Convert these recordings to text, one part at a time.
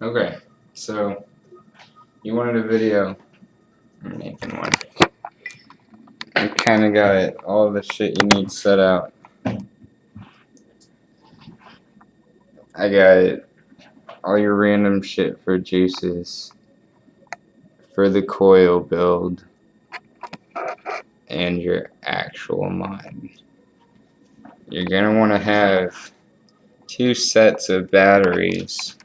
Okay, so you wanted a video. I'm making one. You kind of got all the shit you need set out. I got all your random shit for juices, for the coil build, and your actual mod. You're gonna want to have 2 sets of batteries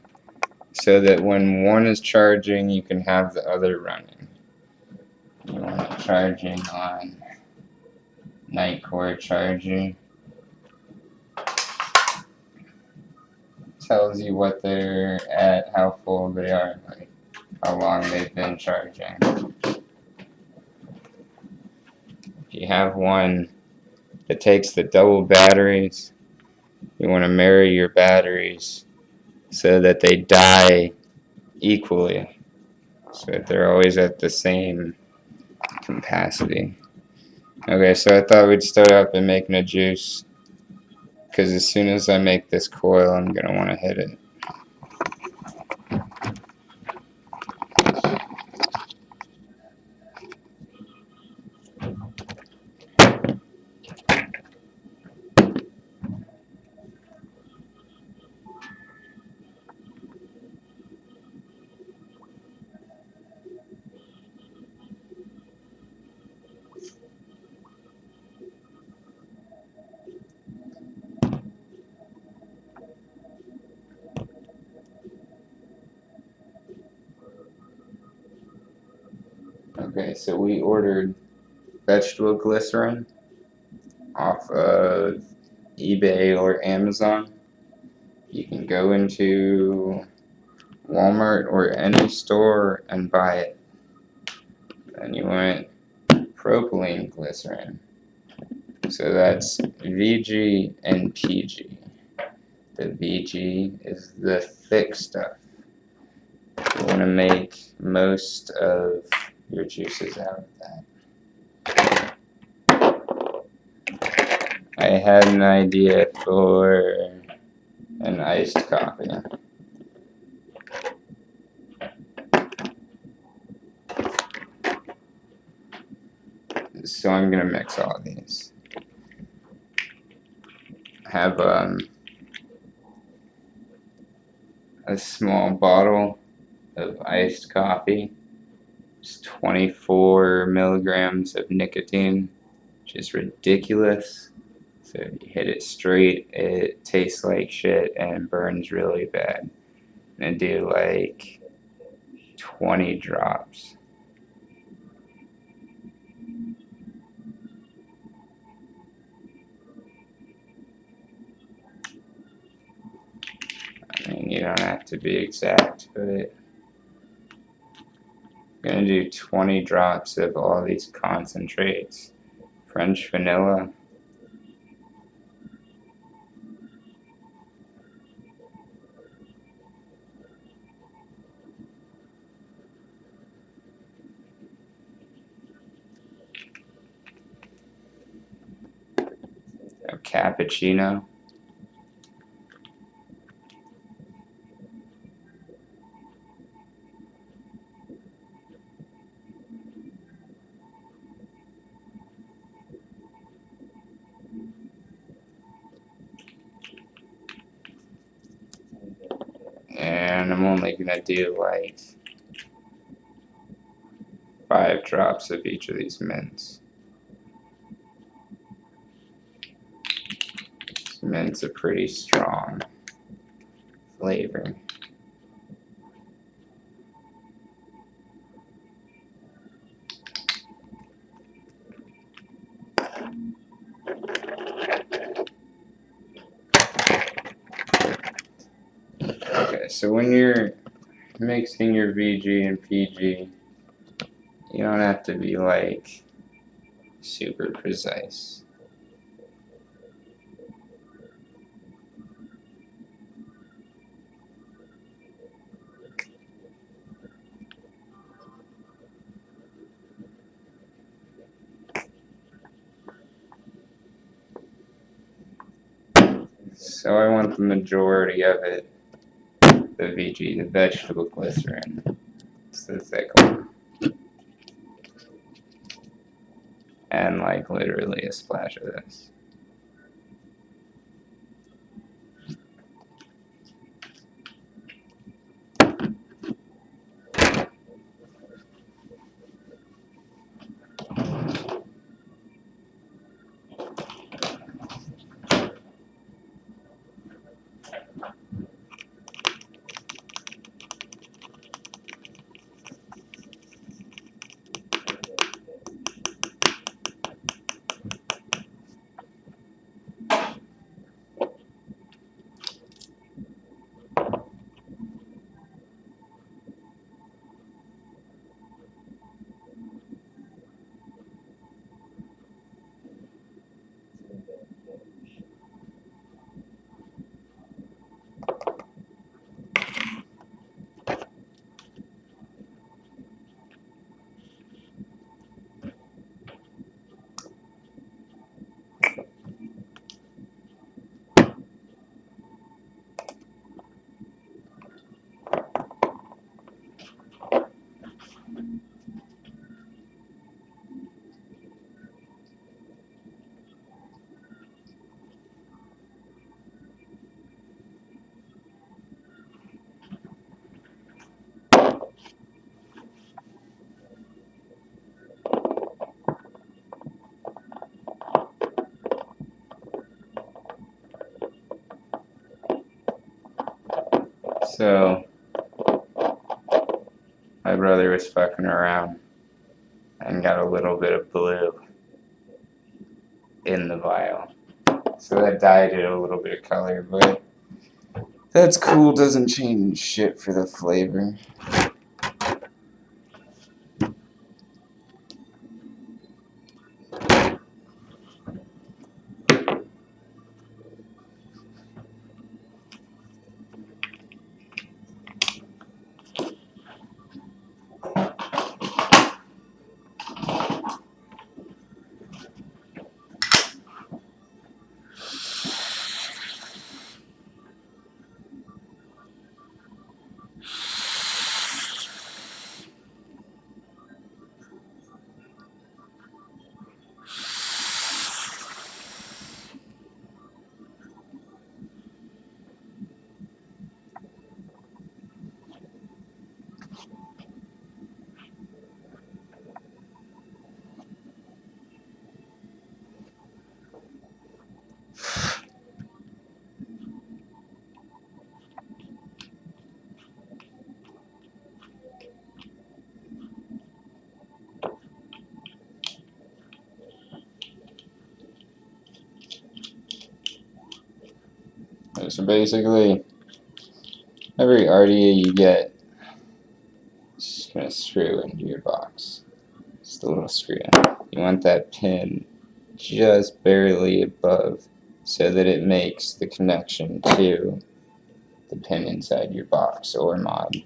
so that when one is charging, you can have the other running. You want it charging on night core charging. Tells you what they're at, how full they are, like how long they've been charging. If you have one that takes the double batteries, you want to marry your batteries so that they die equally, so that they're always at the same capacity. Okay, so I thought we'd start out by making a juice, because as soon as I make this coil, I'm going to want to hit it. Okay, so we ordered vegetable glycerin off of eBay or Amazon. You can go into Walmart or any store and buy it. And you want propylene glycerin. So that's VG and PG. The VG is the thick stuff. You want to make most of your juices out of that. I had an idea for an iced coffee. So I'm going to mix all these. I have a small bottle of iced coffee. It's 24 milligrams of nicotine, which is ridiculous. So if you hit it straight, it tastes like shit and burns really bad. And I do like 20 drops. I mean, you don't have to be exact, but I'm gonna do 20 drops of all these concentrates. French vanilla. A cappuccino. And I'm only gonna do like 5 drops of each of these mints. Mint's a pretty strong flavor. Okay, so when you're mixing your VG and PG, you don't have to be like super precise. So I want the majority of it the VG, the vegetable glycerin. It's the thick one. And like literally a splash of this. So my brother was fucking around and got a little bit of blue in the vial. So that dyed it a little bit of color, but that's cool, doesn't change shit for the flavor. So basically, every RDA you get is just gonna screw into your box. Just a little screw in. You want that pin just barely above so that it makes the connection to the pin inside your box or mod.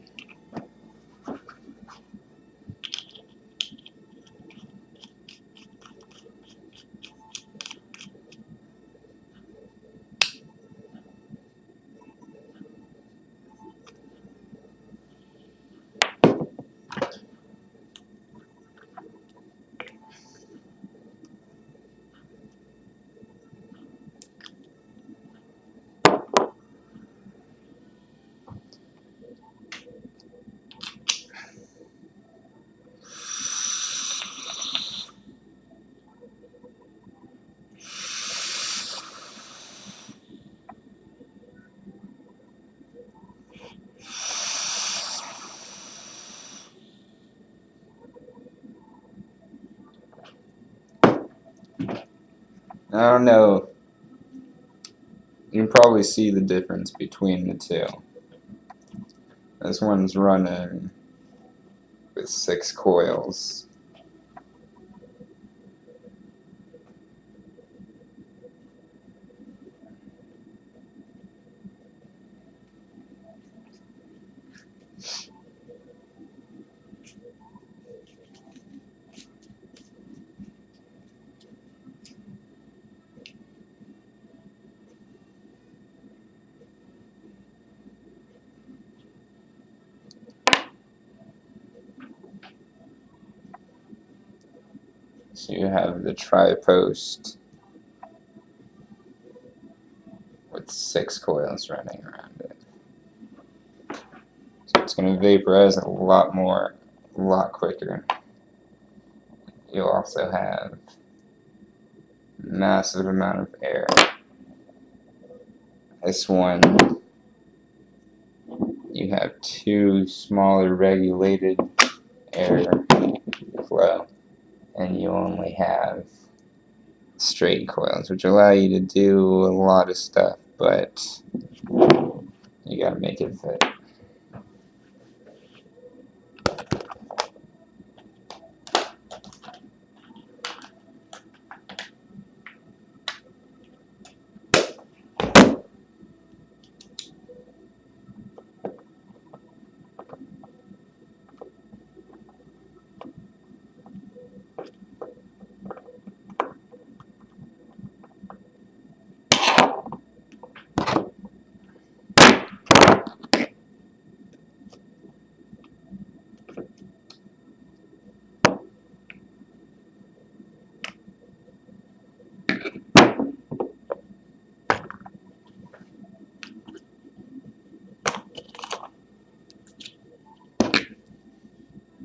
I don't know. You can probably see the difference between the two. This one's running with 6 coils. So you have the tri-post with 6 coils running around it. So it's going to vaporize a lot more, a lot quicker. You'll also have massive amount of air. This one, you have 2 smaller regulated air flow, and you only have straight coils, which allow you to do a lot of stuff, but you gotta make it fit.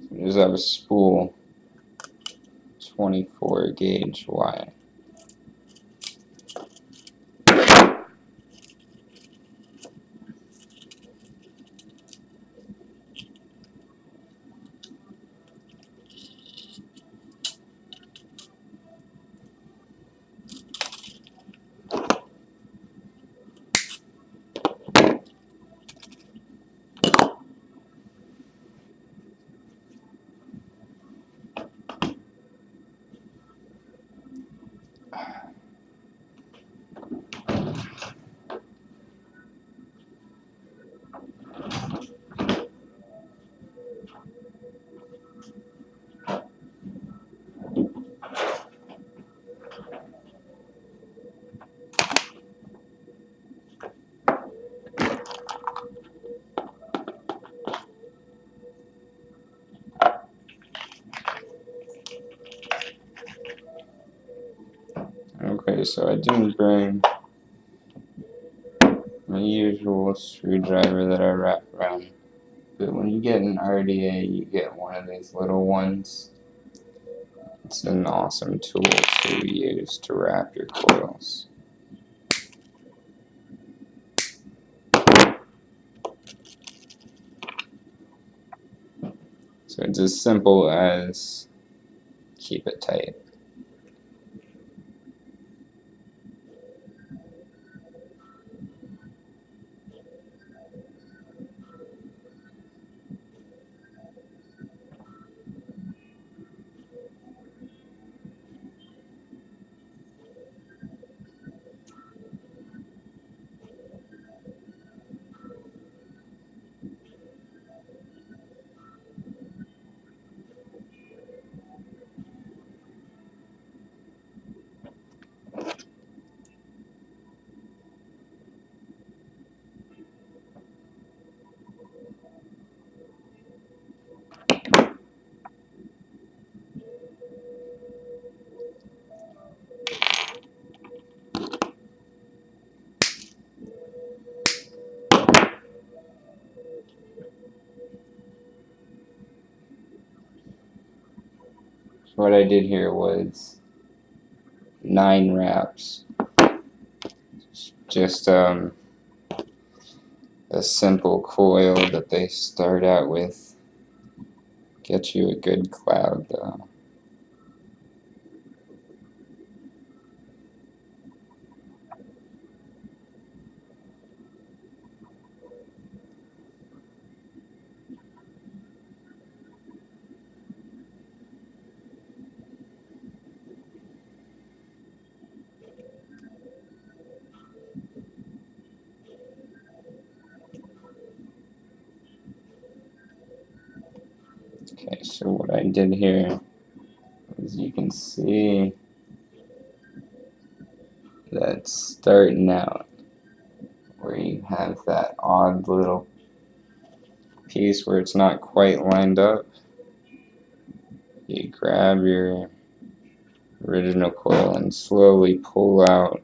You just have a spool, 24 gauge wire. Okay, so I didn't bring my usual screwdriver that I wrap around, but when you get an RDA, you get one of these little ones. It's an awesome tool to use to wrap your coils. So it's as simple as keep it tight. So what I did here was 9 wraps. Just a simple coil that they start out with. Get you a good cloud though. Okay, so what I did here is you can see that starting out where you have that odd little piece where it's not quite lined up. You grab your original coil and slowly pull out.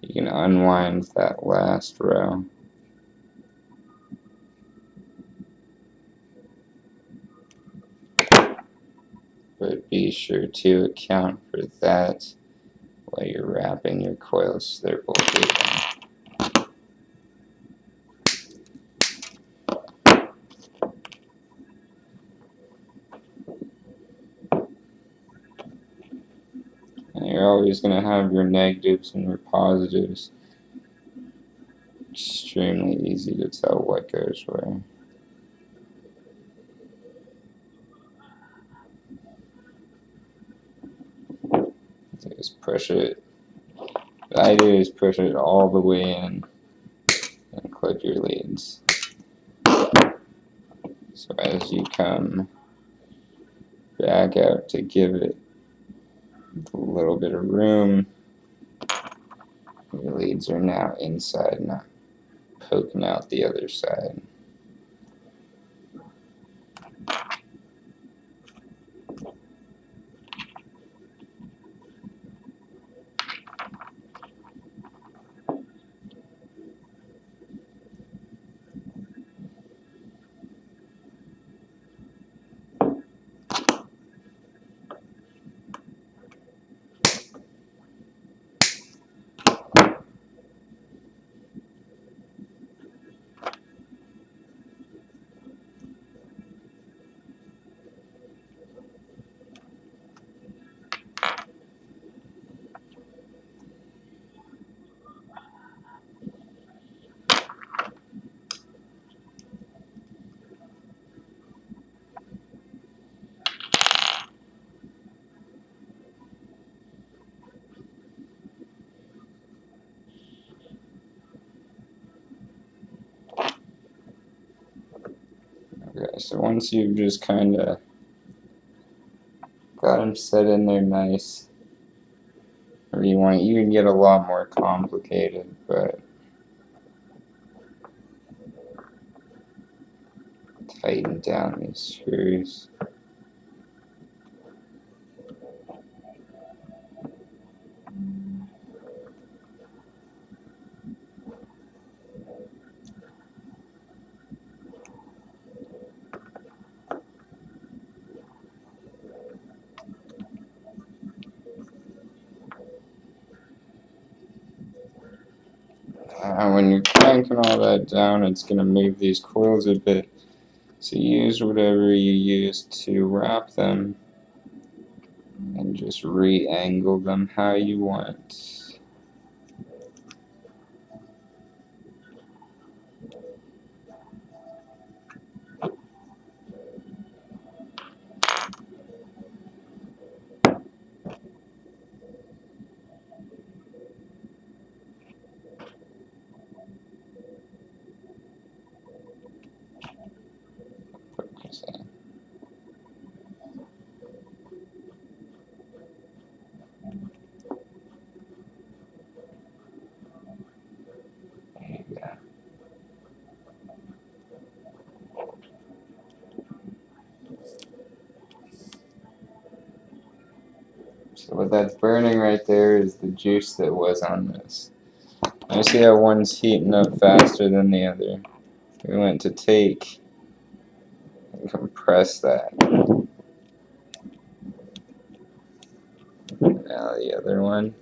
You can unwind that last row. But be sure to account for that while you're wrapping your coils so they're both even. And you're always going to have your negatives and your positives. Extremely easy to tell what goes where. Just push it. The idea is push it all the way in and clip your leads. So as you come back out to give it a little bit of room, your leads are now inside, not poking out the other side. Okay, so once you've just kind of got them set in there nice, or you can get a lot more complicated, but tighten down these screws. When you're cranking all that down, it's going to move these coils a bit. So use whatever you use to wrap them and just re-angle them how you want. Focus in. There you go. So what that's burning right there is the juice that was on this. You see how one's heating up faster than the other. We went to take and compress that. Now the other one.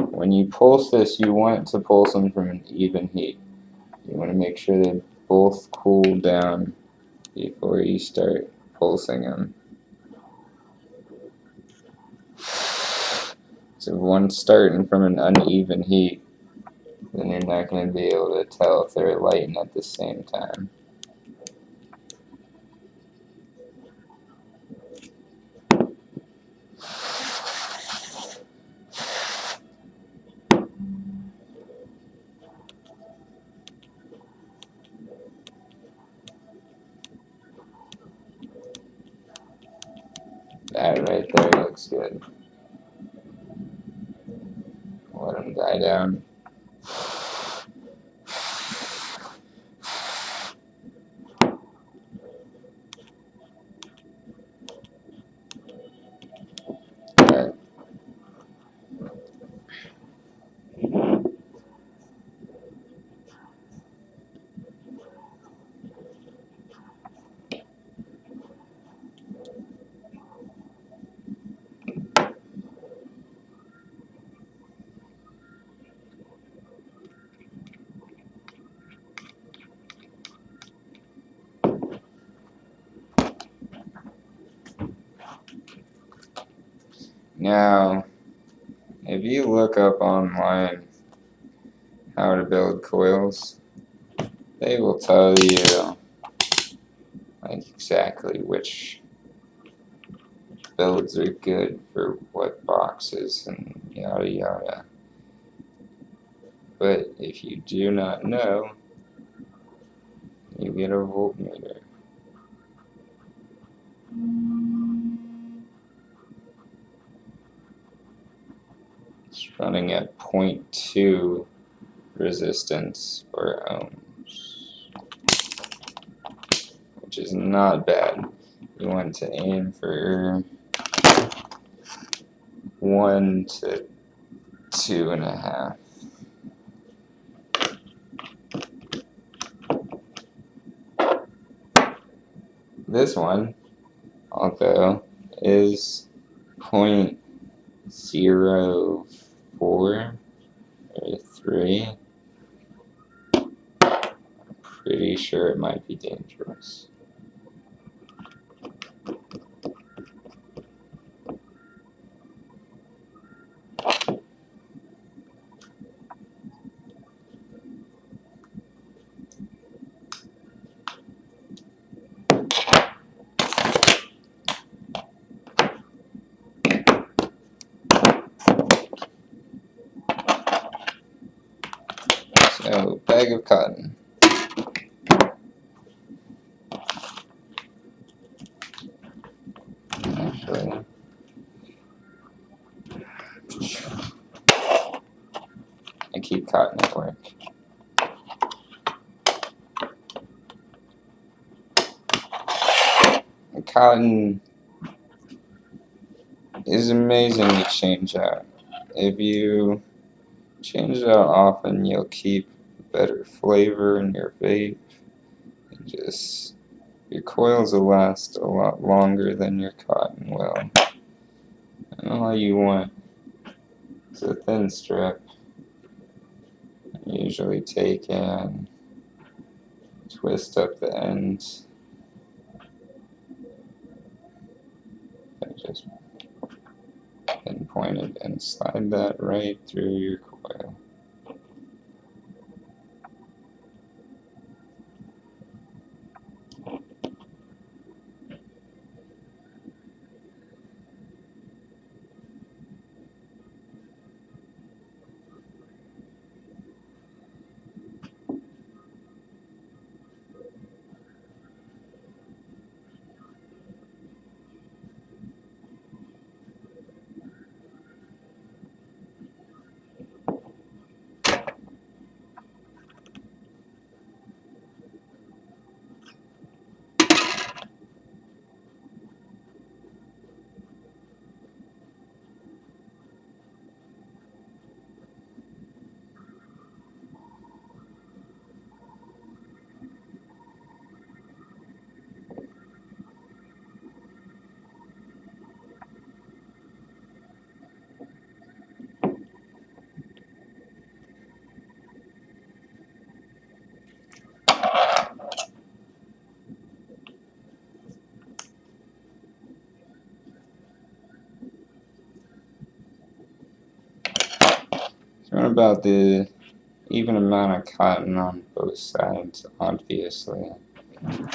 When you pulse this, you want to pulse them from an even heat. You want to make sure they both cool down before you start pulsing them. So if one's starting from an uneven heat, then you're not going to be able to tell if they're lighting at the same time. Alright, right there looks good. Let them die down. Alright. Now, if you look up online how to build coils, they will tell you like exactly which builds are good for what boxes and yada yada. But if you do not know, you get a voltmeter. It's running at 0.2 resistance or ohms, which is not bad. You want to aim for 1 to 2.5. This one, although, is 0.04 or 3. Pretty sure it might be dangerous. So, bag of cotton. Actually, I keep cotton at work. And cotton is amazing to change out. If you change it out often, you'll keep better flavor in your vape. And just your coils will last a lot longer than your cotton will. And all you want is a thin strip. Usually take and twist up the ends. And just pinpoint it and slide that right through your coil. What about the even amount of cotton on both sides, obviously. And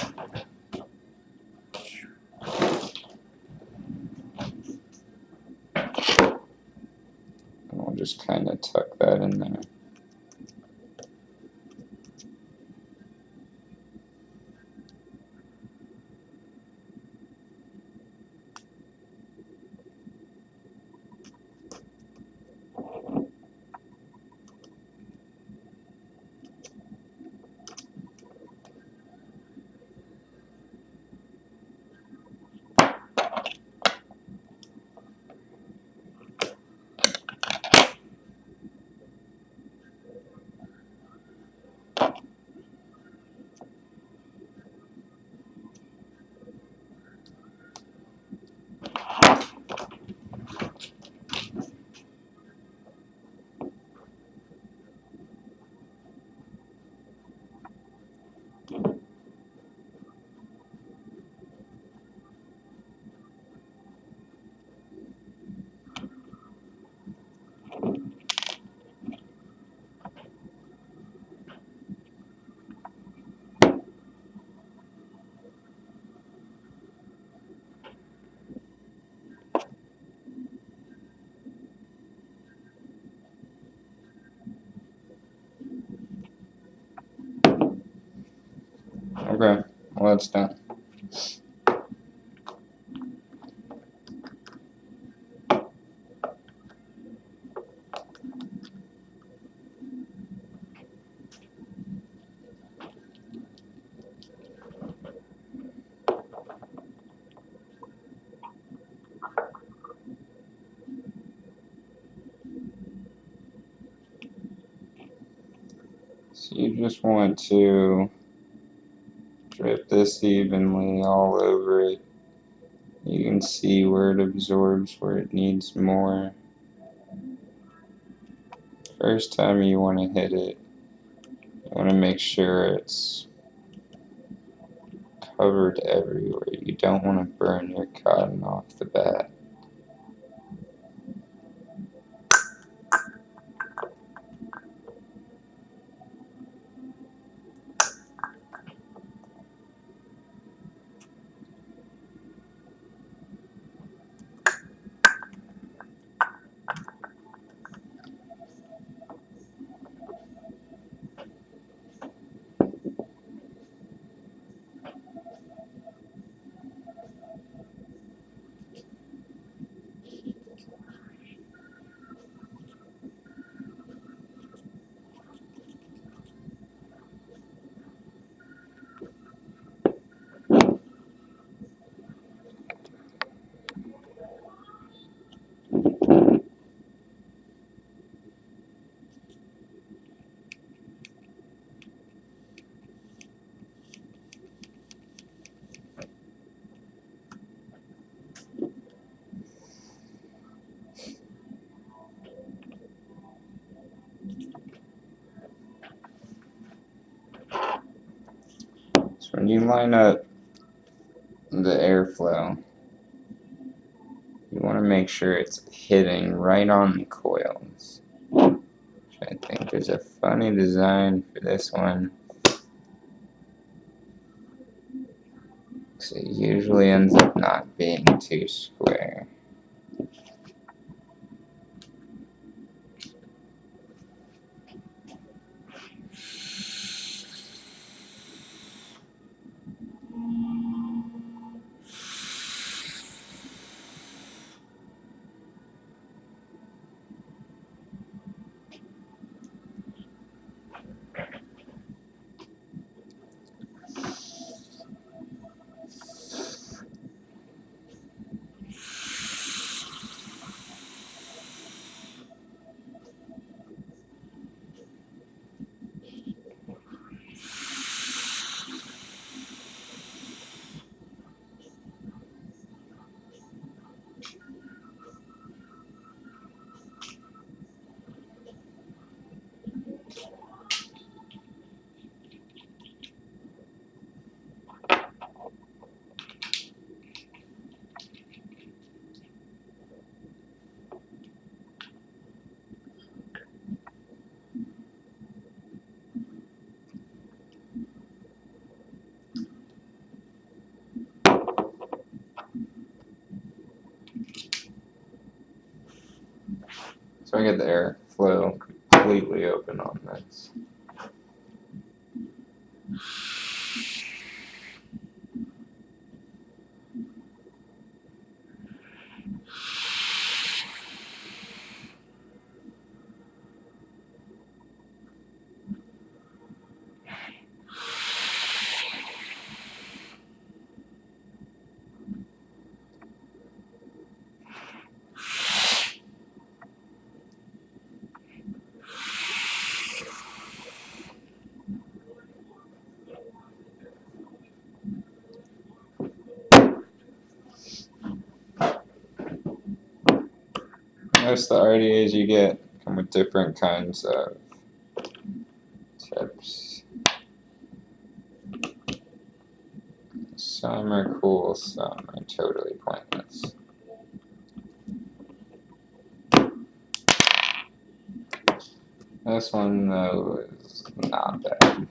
we'll just kind of tuck that in there. Okay, well that's done. So you just want to drip this evenly all over it. You can see where it absorbs, where it needs more. First time you want to hit it, you want to make sure it's covered everywhere. You don't want to burn your cotton off the bat. So when you line up the airflow, you want to make sure it's hitting right on the coils. I think there's a funny design for this one. So it usually ends up not being too square. So I get the airflow completely open on this. Most of the RDAs you get come with different kinds of tips. Some are cool, some are totally pointless. This one, though, is not bad.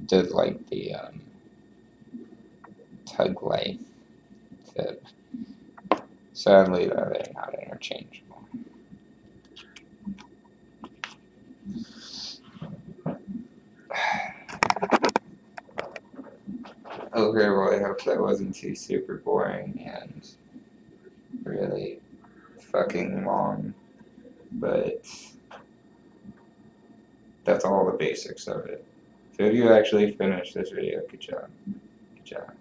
Did like the tug life tip. Sadly, though, they're not interchangeable. Okay, well, I hope that wasn't too super boring and really fucking long, but that's all the basics of it. So if you actually finished this video, good job. Good job.